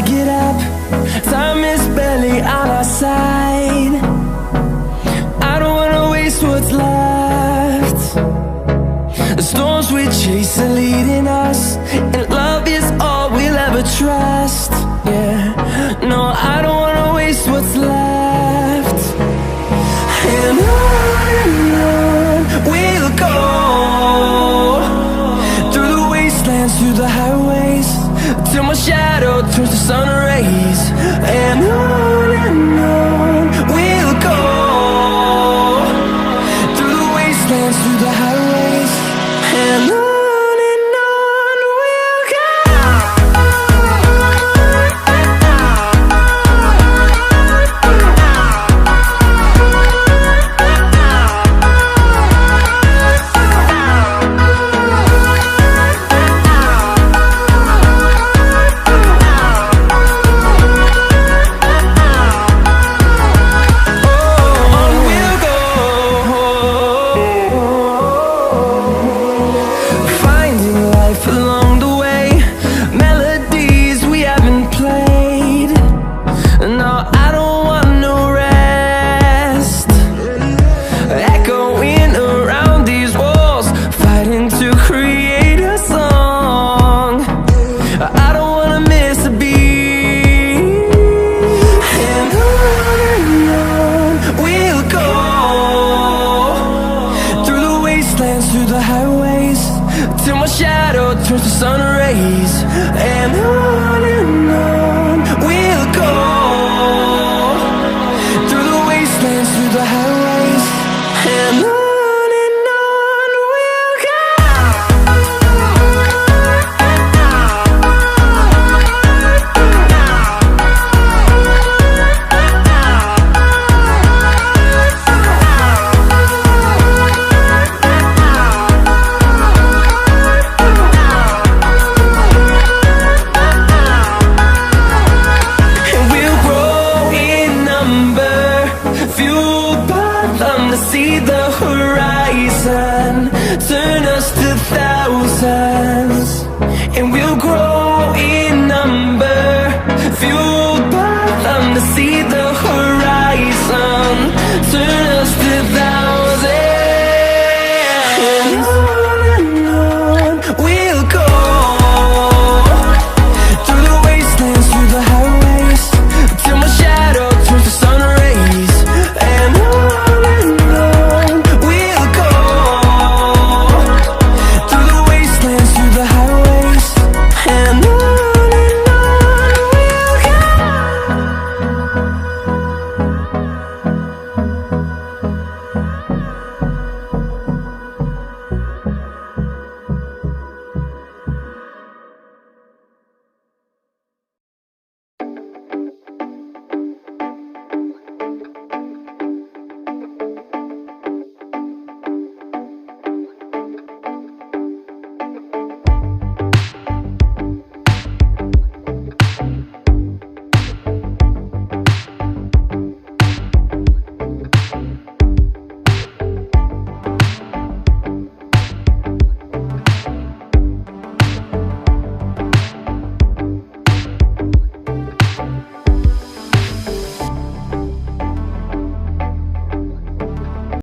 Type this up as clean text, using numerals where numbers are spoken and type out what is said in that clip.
get up, time is barely on our side. I don't wanna waste what's left. The storms we chase are leading us, and love is all we'll ever trust. Yeah, no, I don't wanna waste what's left. And on we'll go, through the wastelands, through the highways, till my shadow turns to sun rays. And on